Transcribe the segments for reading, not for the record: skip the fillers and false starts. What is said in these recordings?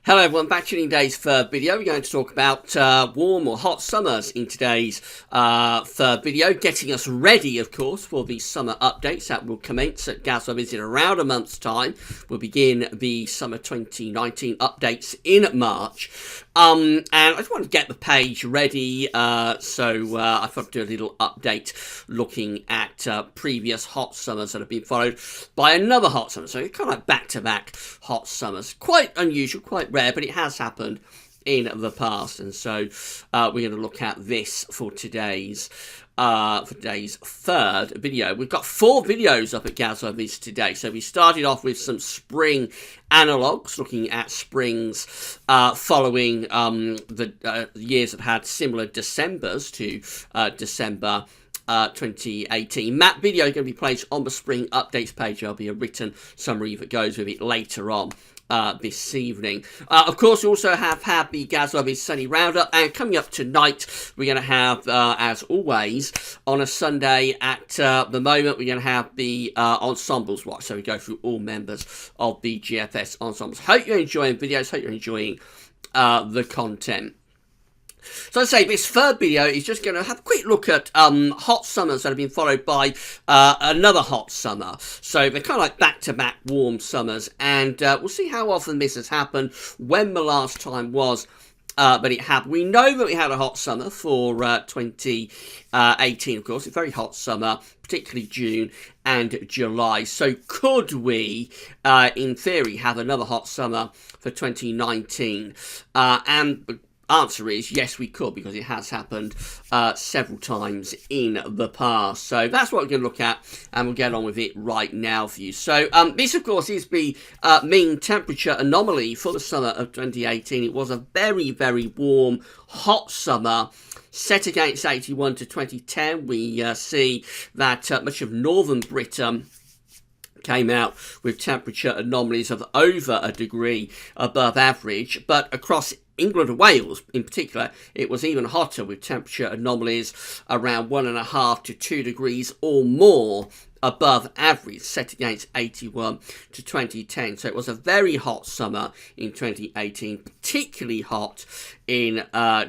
Hello everyone, back to today's third video. We're going to talk about warm or hot summers in today's third video, getting us ready, of course, for the summer updates that will commence at GasWeb in around a month's time. We'll begin the summer 2019 updates in March. And I just want to get the page ready, so I thought I'd do a little update looking at previous hot summers that have been followed by another hot summer. So kind of like back-to-back hot summers. Quite unusual, quite rare, but it has happened in the past. And so we're going to look at this for today's third video. We've got 4 videos up at GasWeb today. So we started off with some spring analogues, looking at springs following the years that had similar Decembers to December 2018. That video is going to be placed on the spring updates page. There'll be a written summary that goes with it later on this evening. Of course, we also have had the GasWeb Sunny Roundup, and coming up tonight, we're going to have, as always, on a Sunday at the moment, we're going to have the Ensembles Watch. So we go through all members of the GFS Ensembles. Hope you're enjoying videos, hope you're enjoying the content. So I say this third video is just going to have a quick look at hot summers that have been followed by another hot summer. So they're kind of like back-to-back warm summers, and we'll see how often this has happened, when the last time was but it happened. We know that we had a hot summer for 2018, of course, a very hot summer, particularly June and July. So could we, in theory, have another hot summer for 2019? And answer is yes, we could, because it has happened several times in the past. So that's what we're going to look at, and we'll get on with it right now for you. So this, of course, is the mean temperature anomaly for the summer of 2018. It was a very, very warm, hot summer, set against 81 to 2010. We see that much of northern Britain came out with temperature anomalies of over a degree above average, but across England and Wales in particular, it was even hotter, with temperature anomalies around 1.5 to 2 degrees or more above average, set against 81 to 2010. So it was a very hot summer in 2018, particularly hot in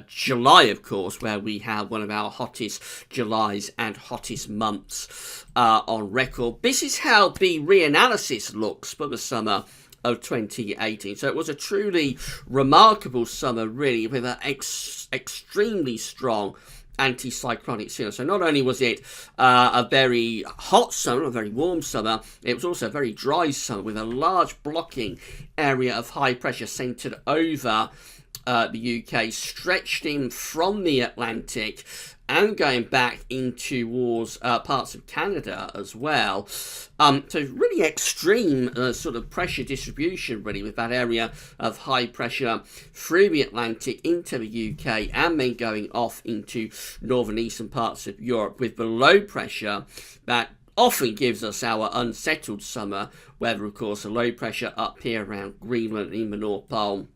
July, of course, where we had one of our hottest Julys and hottest months on record. This is how the reanalysis looks for the summer of 2018. So it was a truly remarkable summer, really, with an extremely strong anticyclonic signal. So not only was it a very hot summer, a very warm summer, it was also a very dry summer, with a large blocking area of high pressure centred over the UK, stretched in from the Atlantic and going back in towards parts of Canada as well. So really extreme sort of pressure distribution, really, with that area of high pressure through the Atlantic into the UK, and then going off into northern eastern parts of Europe, with the low pressure that often gives us our unsettled summer weather. Of course, the low pressure up here around Greenland in the North Pole.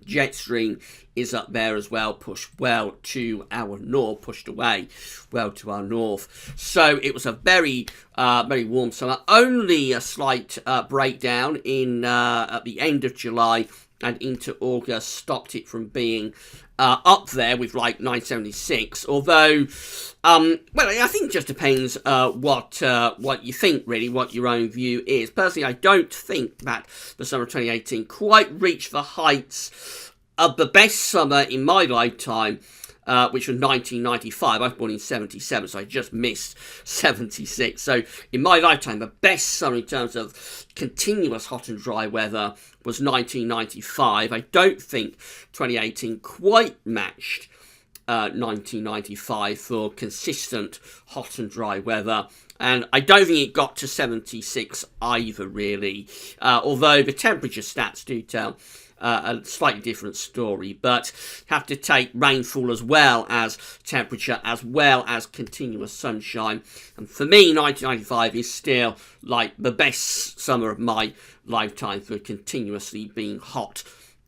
Jet stream is up there as well, pushed well to our north, pushed away well to our north. So it was a very, very warm summer. Only a slight breakdown in at the end of July and into August stopped it from being up there with like 976. Although, well, I think it just depends what you think, really, what your own view is. Personally, I don't think that the summer of 2018 quite reached the heights of the best summer in my lifetime, which was 1995. I was born in 77, so I just missed 76. So in my lifetime, the best summer in terms of continuous hot and dry weather was 1995. I don't think 2018 quite matched 1995 for consistent hot and dry weather. And I don't think it got to 76 either, really, although the temperature stats do tell a slightly different story, but have to take rainfall as well as temperature, as well as continuous sunshine. And for me, 1995 is still like the best summer of my lifetime for continuously being hot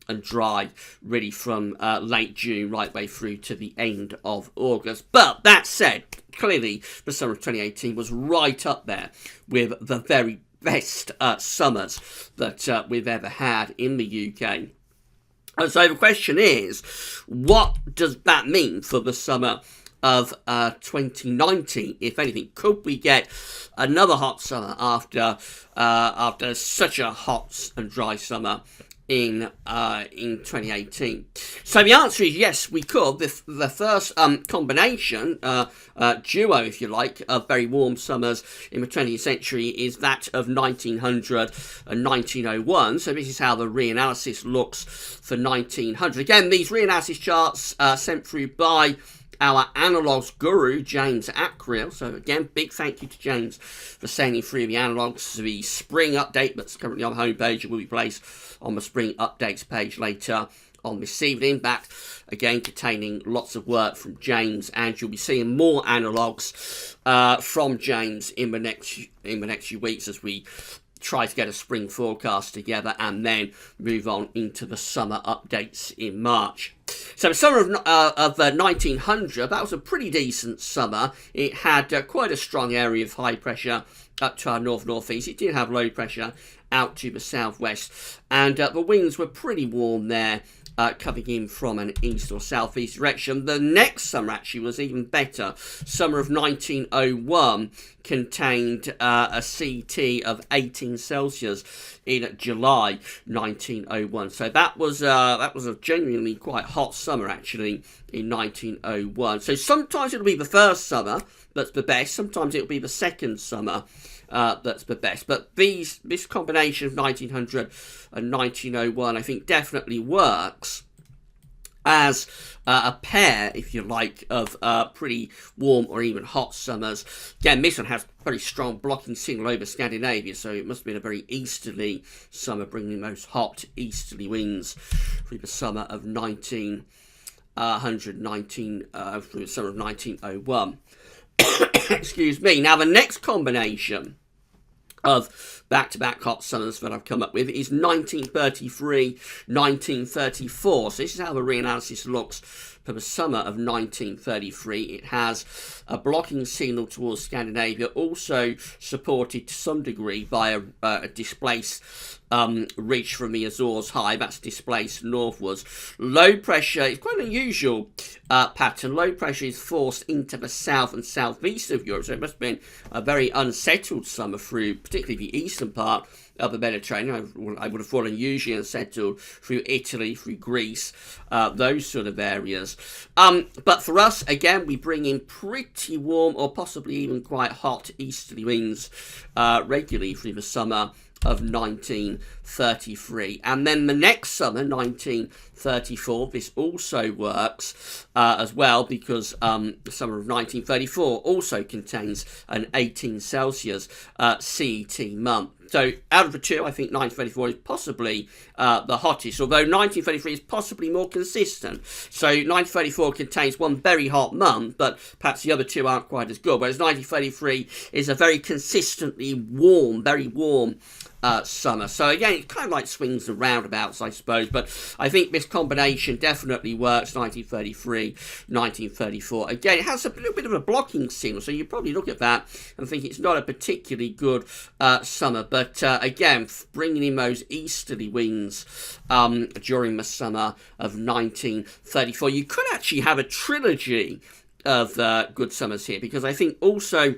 and dry, really, from late June right way through to the end of August. But that said, clearly the summer of 2018 was right up there with the very best summers that we've ever had in the UK. And so the question is, what does that mean for the summer of 2019, if anything? Could we get another hot summer after such a hot and dry summer in 2018? So the answer is yes, we could. The first combination, duo, if you like, of very warm summers in the 20th century is that of 1900 and 1901. So this is how the reanalysis looks for 1900. Again, these reanalysis charts sent through by our analogues guru, James Acril. So again, big thank you to James for sending through the analogues. The spring update that's currently on the homepage will be placed on the spring updates page later on this evening. Back again, containing lots of work from James, and you'll be seeing more analogues from James in the next few weeks as we try to get a spring forecast together and then move on into the summer updates in March. So the summer of 1900, that was a pretty decent summer. It had quite a strong area of high pressure up to our north-northeast. It did have low pressure out to the southwest, and the winds were pretty warm there, coming in from an east or southeast direction. The next summer actually was even better. Summer of 1901 contained a CT of 18 Celsius in July 1901. So that was a genuinely quite hot summer actually in 1901. So sometimes it'll be the first summer that's the best. Sometimes it'll be the second summer that's the best. But this combination of 1900 and 1901, I think, definitely works as a pair, if you like, of pretty warm or even hot summers. Again, this one has very strong blocking signal over Scandinavia, so it must have been a very easterly summer, bringing those hot easterly winds through the summer of 1901. Excuse me. Now, the next combination of back-to-back hot summers that I've come up with is 1933, 1934. So this is how the reanalysis looks for the summer of 1933. It has a blocking signal towards Scandinavia, also supported to some degree by a displaced ridge from the Azores high. That's displaced northwards. Low pressure is quite an unusual pattern. Low pressure is forced into the south and southeast of Europe, so it must have been a very unsettled summer through particularly the eastern part of the Mediterranean. I would have thought unusually unsettled through Italy, through Greece, those sort of areas. But for us, again, we bring in pretty warm or possibly even quite hot easterly winds regularly through the summer of 1933. And then the next summer, 1934, this also works as well, because the summer of 1934 also contains an 18 Celsius CET month. So out of the two, I think 1934 is possibly the hottest, although 1933 is possibly more consistent. So 1934 contains one very hot month, but perhaps the other two aren't quite as good, whereas 1933 is a very consistently warm, very warm summer. So again, it kind of like swings and roundabouts, I suppose, but I think this combination definitely works. 1933, 1934. Again, it has a little bit of a blocking signal, so you probably look at that and think it's not a particularly good summer, but again, bringing in those easterly winds during the summer of 1934. You could actually have a trilogy of good summers here, because I think also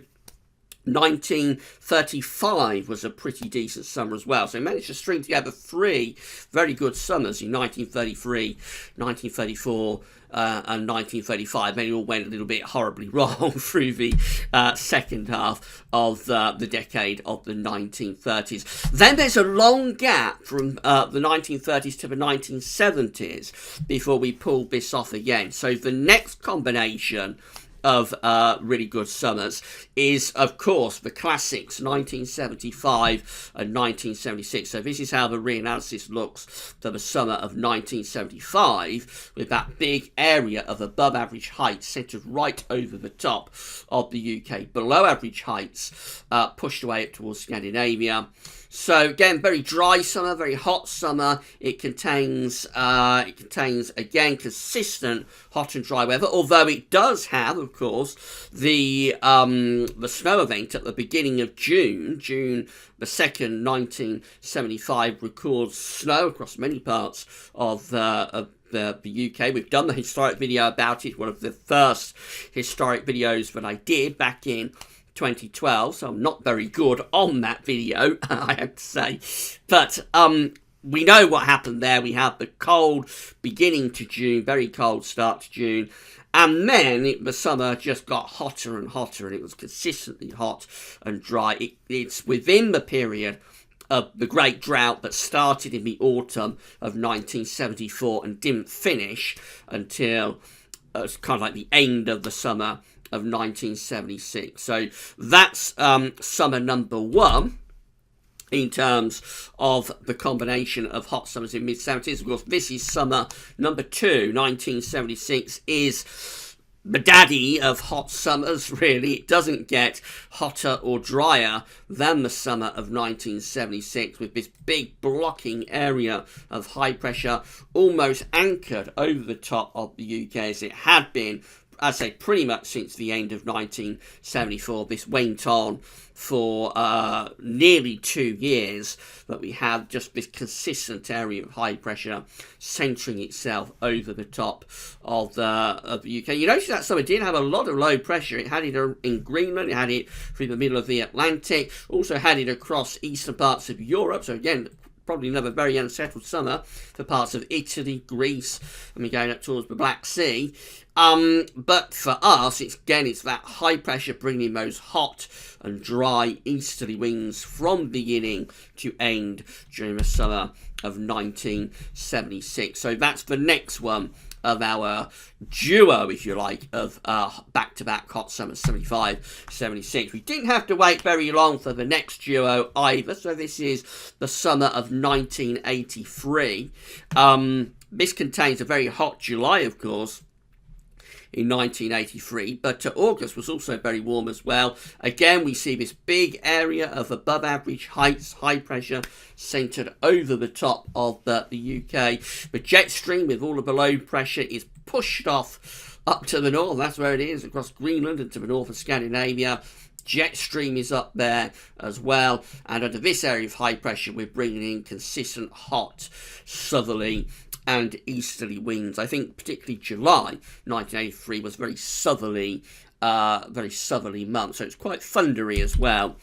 1935 was a pretty decent summer as well. So he managed to string together three very good summers in 1933, 1934, and 1935. They all went a little bit horribly wrong through the second half of the decade of the 1930s. Then there's a long gap from the 1930s to the 1970s before we pull this off again. So the next combination of really good summers is, of course, the classics, 1975 and 1976. So this is how the reanalysis looks for the summer of 1975, with that big area of above average height centred right over the top of the UK. Below average heights pushed away up towards Scandinavia. So again, very dry summer, very hot summer. It contains again consistent hot and dry weather. Although it does have, of course, the snow event at the beginning of June. June the 2nd, 1975, records snow across many parts of the UK. We've done the historic video about it. One of the first historic videos that I did back in 2012, so I'm not very good on that video, I have to say. But we know what happened there. We had the cold beginning to June, very cold start to June, and then the summer just got hotter and hotter, and it was consistently hot and dry. It's within the period of the Great Drought that started in the autumn of 1974 and didn't finish until it's kind of like the end of the summer of 1976. So that's summer number one in terms of the combination of hot summers in mid-70s. Of course, this is summer number two. 1976 is the daddy of hot summers, really. It doesn't get hotter or drier than the summer of 1976, with this big blocking area of high pressure almost anchored over the top of the UK, as it had been, I say, pretty much since the end of 1974. This went on for nearly 2 years, that we had just this consistent area of high pressure centering itself over the top of the UK. You notice that summer did have a lot of low pressure. It had it in Greenland, it had it through the middle of the Atlantic, also had it across eastern parts of Europe. So again, probably another very unsettled summer for parts of Italy, Greece, and we're going up towards the Black Sea. But for us, it's that high pressure bringing those hot and dry easterly winds from beginning to end during the summer of 1976. So that's the next one of our duo, if you like, of back-to-back hot summers, 75, 76. We didn't have to wait very long for the next duo either. So this is the summer of 1983. This contains a very hot July, of course, in 1983, but August was also very warm as well. Again, we see this big area of above average heights, high pressure centered over the top of the UK. The jet stream with all of the low pressure is pushed off up to the north. That's where it is, across Greenland and to the north of Scandinavia. Jet stream is up there as well, and under this area of high pressure, we're bringing in consistent hot southerly and easterly winds. I think particularly July 1983 was very southerly month, so it's quite thundery as well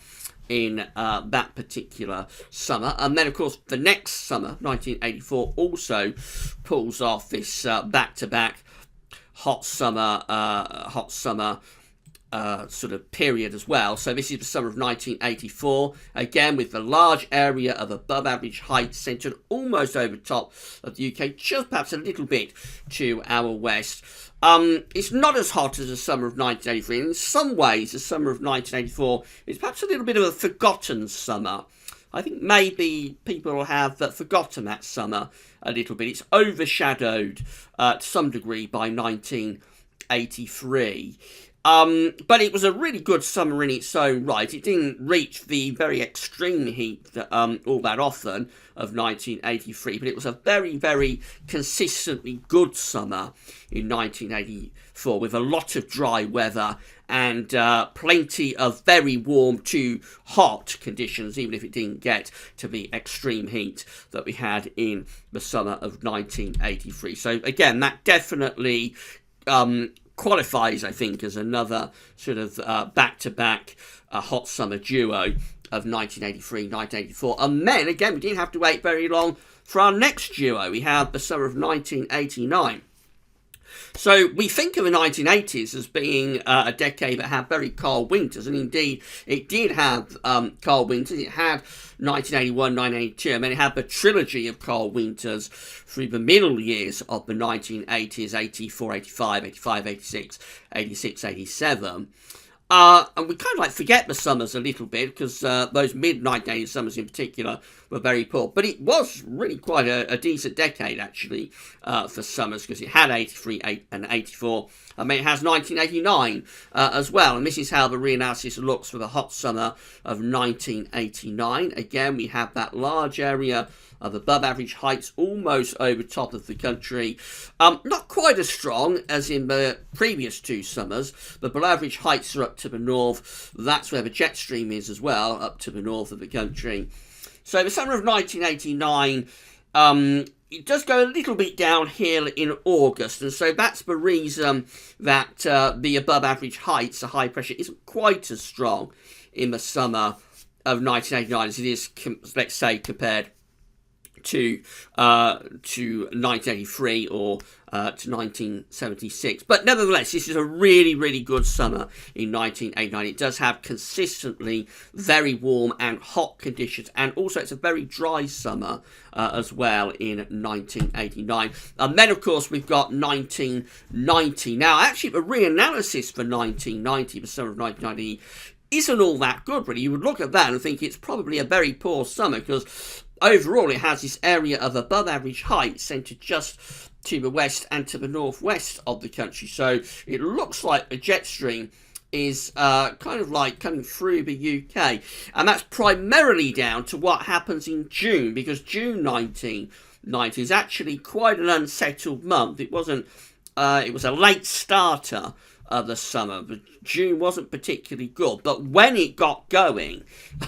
in that particular summer. And then, of course, the next summer, 1984, also pulls off this back-to-back hot summer sort of period as well. So this is the summer of 1984, again with the large area of above average height centred almost over top of the UK, just perhaps a little bit to our west. It's not as hot as the summer of 1983. In some ways, the summer of 1984 is perhaps a little bit of a forgotten summer. I think maybe people have forgotten that summer a little bit. It's overshadowed to some degree by 1983. But it was a really good summer in its own right. It didn't reach the very extreme heat that, all that often of 1983, but it was a very, very consistently good summer in 1984 with a lot of dry weather and plenty of very warm to hot conditions, even if it didn't get to the extreme heat that we had in the summer of 1983. So again, that definitely qualifies, I think, as another sort of back-to-back hot summer duo of 1983, 1984. And then, again, we didn't have to wait very long for our next duo. We have the summer of 1989. So we think of the 1980s as being a decade that had very cold winters, and indeed it did have cold winters. It had 1981, 1982, and then it had the trilogy of cold winters through the middle years of the 1980s, 84, 85, 85, 86, 86, 87. And we kind of like forget the summers a little bit because those mid-1980s summers in particular were very poor. But it was really quite a decent decade, actually, for summers, because it had 83 and 84. I mean, it has 1989 as well. And this is how the reanalysis looks for the hot summer of 1989. Again, we have that large area of above average heights almost over top of the country. Not quite as strong as in the previous two summers. The below average heights are up to the north. That's where the jet stream is as well, up to the north of the country. So the summer of 1989, it does go a little bit downhill in August, and so that's the reason that the above average heights, the high pressure, isn't quite as strong in the summer of 1989 as it is, let's say, compared to 1983 or to 1976. But nevertheless, this is a really, really good summer in 1989. It does have consistently very warm and hot conditions, and also it's a very dry summer as well in 1989. And then, of course, we've got 1990. Now, actually, the reanalysis for 1990, the summer of 1990, isn't all that good, really. You would look at that and think it's probably a very poor summer, because overall, it has this area of above average height centred just to the west and to the northwest of the country. So it looks like a jet stream is kind of like coming through the UK. And that's primarily down to what happens in June, because June 1990 is actually quite an unsettled month. It wasn't. It was a late starter of the summer, but June wasn't particularly good. But when it got going,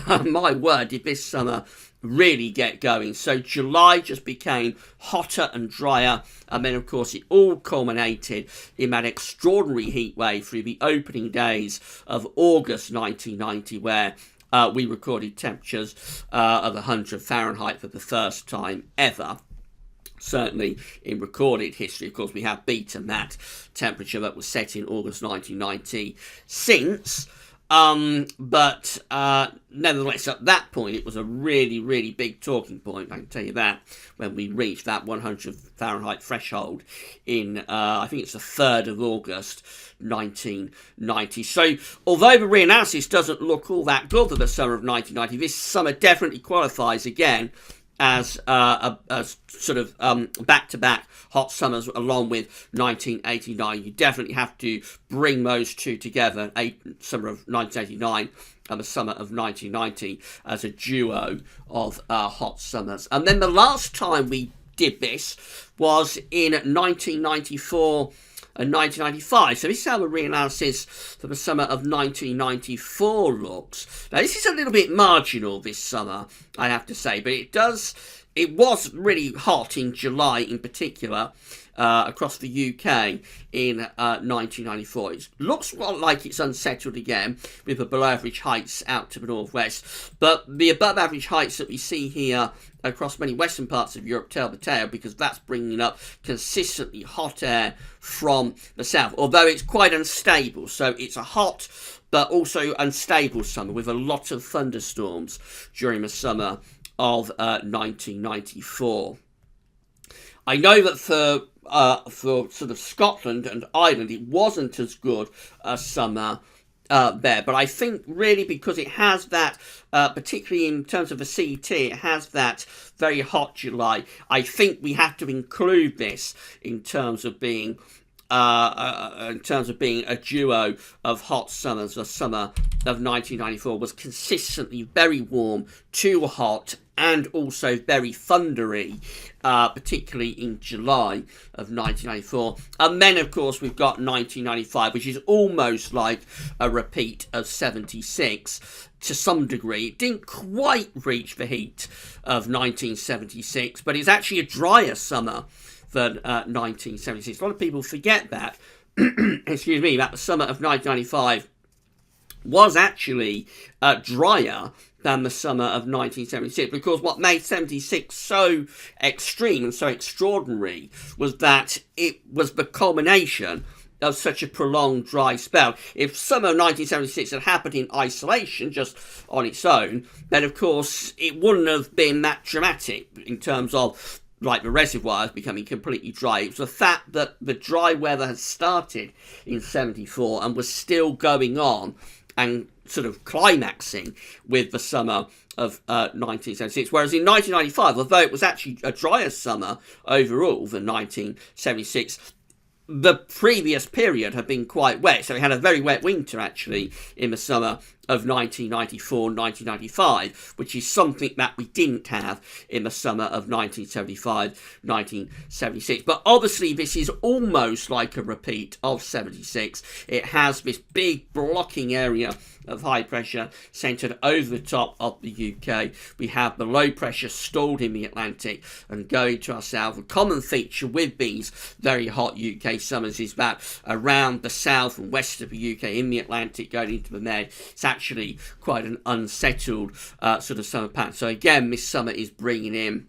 my word, did this summer really get going. So July just became hotter and drier, and then of course it all culminated in that extraordinary heat wave through the opening days of August 1990, where we recorded temperatures of 100 Fahrenheit for the first time ever. Certainly in recorded history. Of course, we have beaten that temperature that was set in August 1990 since. But nevertheless, at that point, it was a really, really big talking point, I can tell you that, when we reached that 100 Fahrenheit threshold in, I think it's the 3rd of August, 1990. So, although the reanalysis doesn't look all that good for the summer of 1990, this summer definitely qualifies again as a sort of back-to-back hot summers along with 1989. You definitely have to bring those two together, summer of 1989 and the summer of 1990, as a duo of hot summers. And then the last time we did this was in 1994 and 1995. So this is how the reanalysis for the summer of 1994 looks. Now, this is a little bit marginal this summer, I have to say, but it was really hot in July in particular across the UK in 1994. It looks like it's unsettled again with the below average heights out to the northwest, but the above average heights that we see here across many western parts of Europe tell the tale, because that's bringing up consistently hot air from the south, although it's quite unstable. So it's a hot but also unstable summer with a lot of thunderstorms during the summer of 1994. I know that for sort of Scotland and Ireland, it wasn't as good a summer there, but I think really because it has that, particularly in terms of the CET, it has that very hot July. I think we have to include this in terms of being a duo of hot summers. The summer of 1994 was consistently very warm, too hot, and also very thundery, particularly in July of 1994. And then, of course, we've got 1995, which is almost like a repeat of 76 to some degree. It didn't quite reach the heat of 1976, but it's actually a drier summer than 1976. A lot of people forget that, excuse me, that the summer of 1995 was actually drier than the summer of 1976, because what made 76 so extreme and so extraordinary was that it was the culmination of such a prolonged dry spell. If summer of 1976 had happened in isolation, just on its own, then of course it wouldn't have been that dramatic in terms of like the reservoirs becoming completely dry. It was the fact that the dry weather had started in 74 and was still going on and sort of climaxing with the summer of 1976, whereas in 1995, although it was actually a drier summer overall than 1976, the previous period had been quite wet, so we had a very wet winter actually in the summer of 1994 and 1995, which is something that we didn't have in the summer of 1975, 1976. But obviously this is almost like a repeat of 76. It has this big blocking area of high pressure centred over the top of the UK. We have the low pressure stored in the Atlantic and going to our south. A common feature with these very hot UK summers is that around the south and west of the UK in the Atlantic going into the Med, it's actually quite an unsettled sort of summer pattern. So again, this summer is bringing in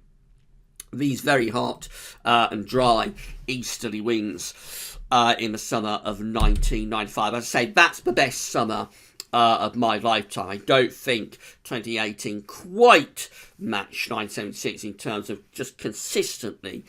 these very hot and dry easterly winds in the summer of 1995. As I say, that's the best summer of my lifetime. I don't think 2018 quite matched 1976 in terms of just consistently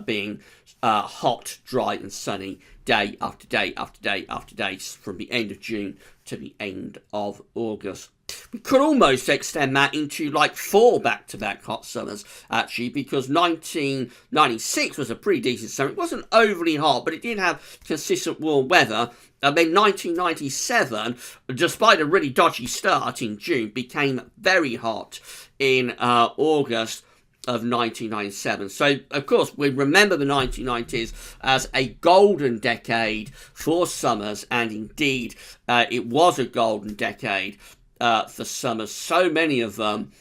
being hot, dry and sunny day after day after day after day from the end of June to the end of August. We could almost extend that into like 4 back-to-back hot summers, actually, because 1996 was a pretty decent summer. It wasn't overly hot, but it did have consistent warm weather. And then 1997, despite a really dodgy start in June, became very hot in August of 1997. So, of course, we remember the 1990s as a golden decade for summers, and indeed, it was a golden decade for summers. So many of them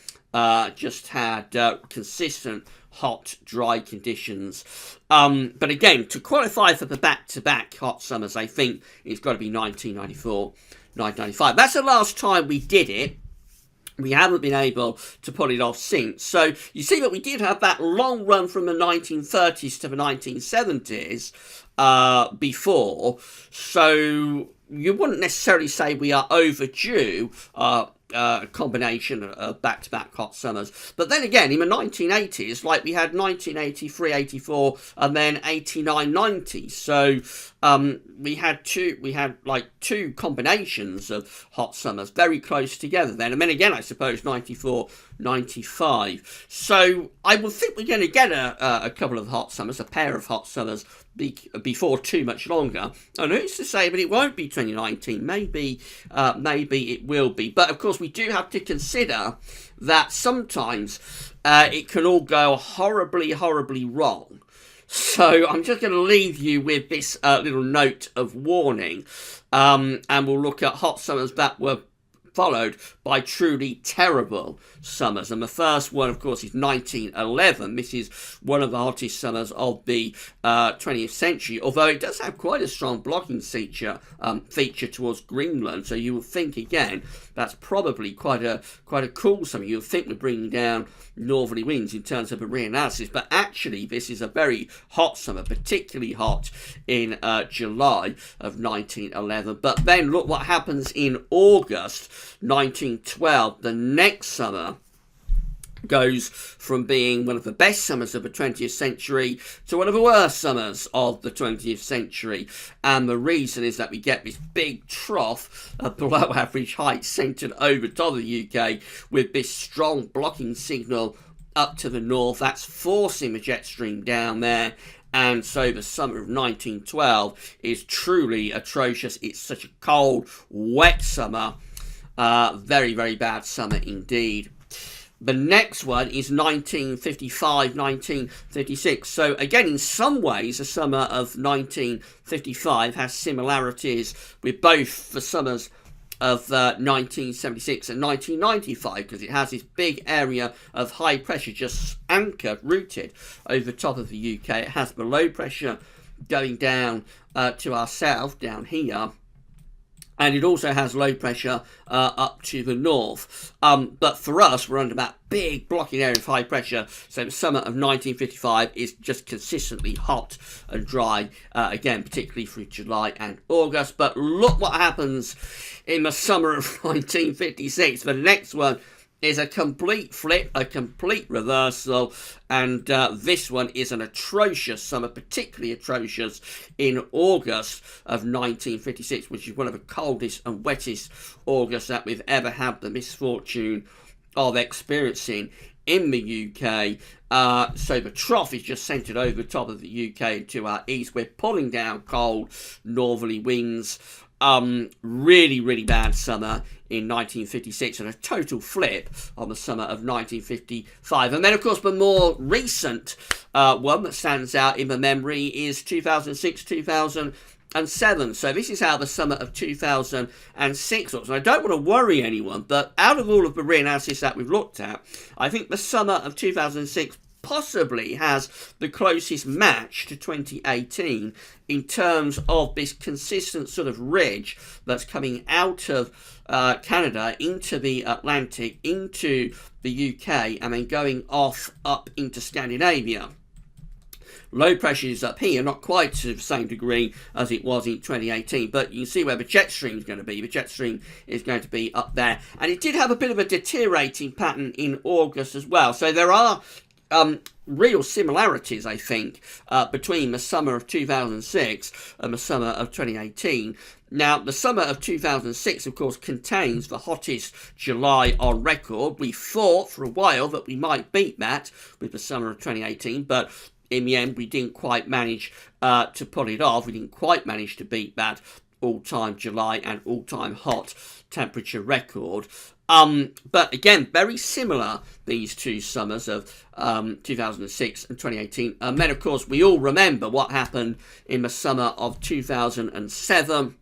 just had consistent hot, dry conditions. But again, to qualify for the back-to-back hot summers, I think it's got to be 1994, 1995. That's the last time we did it. We haven't been able to pull it off since. So you see that we did have that long run from the 1930s to the 1970s before. So you wouldn't necessarily say we are overdue a combination of back-to-back hot summers. But then again, in the 1980s, like we had 1983, 84, and then 89, 90. So we had two combinations of hot summers very close together then. And then again, I suppose 94, 95. So I would think we're going to get a couple of hot summers, a pair of hot summers before too much longer. And who's to say that it won't be 2019? Maybe it will be. But of course, we do have to consider that sometimes it can all go horribly, horribly wrong. So I'm just going to leave you with this little note of warning, and we'll look at hot summers that were followed by truly terrible summers. And the first one, of course, is 1911. This is one of the hottest summers of the 20th century, although it does have quite a strong blocking feature towards Greenland. So you would think, again, that's probably quite a cool summer. You would think we're bringing down northerly winds in terms of a reanalysis, but actually this is a very hot summer, particularly hot in July of 1911. But then look what happens in August 1912. The next summer goes from being one of the best summers of the 20th century to one of the worst summers of the 20th century. And the reason is that we get this big trough of below average height centred over top of the UK with this strong blocking signal up to the north. That's forcing the jet stream down there. And so the summer of 1912 is truly atrocious. It's such a cold, wet summer. Very, very bad summer indeed. The next one is 1955, 1956. So again, in some ways, the summer of 1955 has similarities with both the summers of 1976 and 1995, because it has this big area of high pressure just anchored, rooted over the top of the UK. It has the low pressure going down to our south, down here. And it also has low pressure up to the north. But for us, we're under that big blocking area of high pressure. So the summer of 1955 is just consistently hot and dry, again, particularly through July and August. But look what happens in the summer of 1956. The next one is a complete flip, a complete reversal, and this one is an atrocious summer, particularly atrocious in August of 1956, which is one of the coldest and wettest Augusts that we've ever had the misfortune of experiencing in the UK. So the trough is just centred over the top of the UK to our east. We're pulling down cold northerly winds. Really, really bad summer in 1956 and a total flip on the summer of 1955. And then, of course, the more recent one that stands out in the memory is 2006, 2007. So this is how the summer of 2006 looks. And I don't want to worry anyone, but out of all of the re-analysis that we've looked at, I think the summer of 2006 possibly has the closest match to 2018 in terms of this consistent sort of ridge that's coming out of Canada into the Atlantic, into the UK, and then going off up into Scandinavia. Low pressure is up here, not quite to the same degree as it was in 2018, but you can see where the jet stream is going to be. The jet stream is going to be up there. And it did have a bit of a deteriorating pattern in August as well. So there are real similarities, I think, between the summer of 2006 and the summer of 2018. Now, the summer of 2006, of course, contains the hottest July on record. We thought for a while that we might beat that with the summer of 2018, but in the end, we didn't quite manage to pull it off. We didn't quite manage to beat that all-time July and all-time hot temperature record. But again, very similar, these two summers of 2006 and 2018. And then, of course, we all remember what happened in the summer of 2007,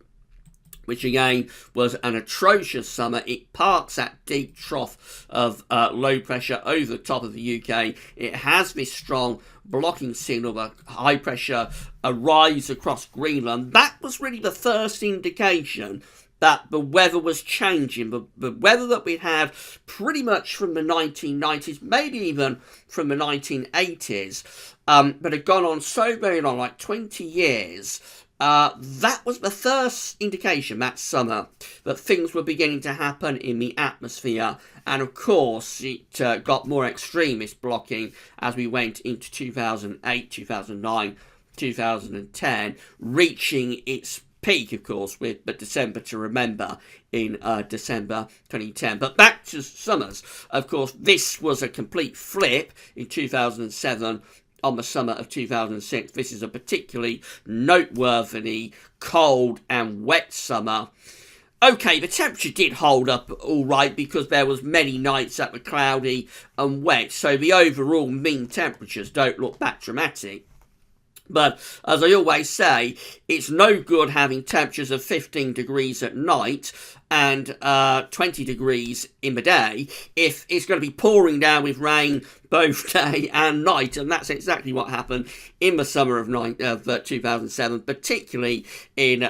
which again was an atrocious summer. It parks that deep trough of low pressure over the top of the UK. It has this strong blocking signal, a high pressure rise across Greenland. That was really the first indication that the weather was changing. The weather that we had pretty much from the 1990s, maybe even from the 1980s, but had gone on so very long, like 20 years. That was the first indication that summer that things were beginning to happen in the atmosphere. And of course, it got more extreme, this blocking, as we went into 2008, 2009, 2010, reaching its peak, of course, with the December to remember in December 2010. But back to summers. Of course, this was a complete flip in 2007 on the summer of 2006. This is a particularly noteworthy cold and wet summer. Okay, the temperature did hold up all right because there was many nights that were cloudy and wet, so the overall mean temperatures don't look that dramatic. But as I always say, it's no good having temperatures of 15 degrees at night and 20 degrees in the day if it's going to be pouring down with rain both day and night. And that's exactly what happened in the summer of 2007, particularly in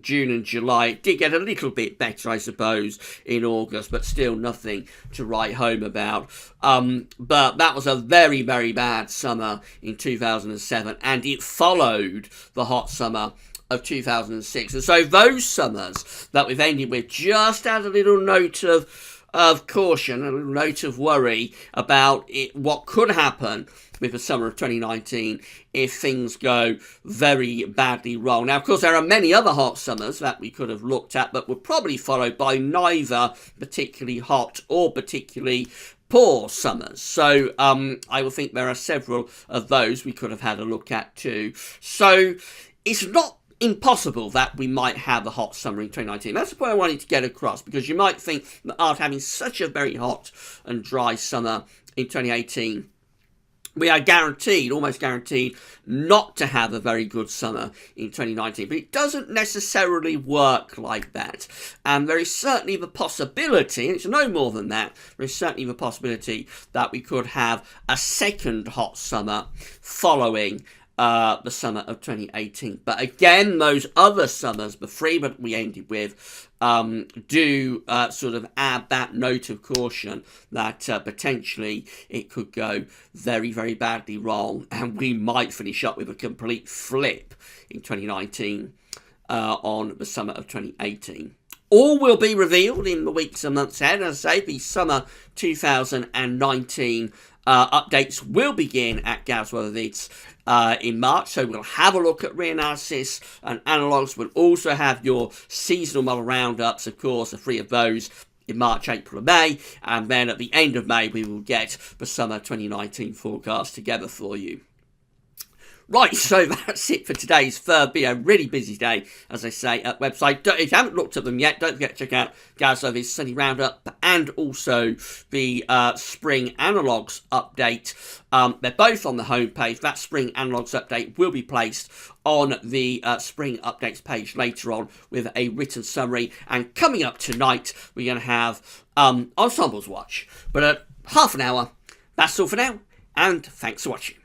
June and July. It did get a little bit better, I suppose, in August, but still nothing to write home about. But that was a very, very bad summer in 2007, and it followed the hot summer of 2006. And so those summers that we've ended with just add a little note of caution, a little note of worry about what could happen with the summer of 2019 if things go very badly wrong. Now, of course, there are many other hot summers that we could have looked at, but were probably followed by neither particularly hot or particularly poor summers. So I will think there are several of those we could have had a look at too. So it's not impossible that we might have a hot summer in 2019. That's the point I wanted to get across, because you might think that after having such a very hot and dry summer in 2018, we are guaranteed, almost guaranteed, not to have a very good summer in 2019. But it doesn't necessarily work like that. And there is certainly the possibility, and it's no more than that, there is certainly the possibility that we could have a second hot summer following the summer of 2018. But again, those other summers, the three that we ended with, do sort of add that note of caution that potentially it could go very, very badly wrong, and we might finish up with a complete flip in 2019 on the summer of 2018. All will be revealed in the weeks and months ahead. As I say, the summer 2019 updates will begin at Gav's Vids in March, so we'll have a look at reanalysis and analogues. We'll also have your seasonal model roundups, of course, the 3 of those in March, April and May, and then at the end of May we will get the summer 2019 forecast together for you. Right, so that's it for today's third. Be a really busy day, as I say, at website. If you haven't looked at them yet, don't forget to check out Gav's Sunny Roundup and also the Spring Analogues update. They're both on the homepage. That Spring Analogues update will be placed on the Spring Updates page later on with a written summary. And coming up tonight, we're going to have Ensembles Watch. But half an hour, that's all for now, and thanks for watching.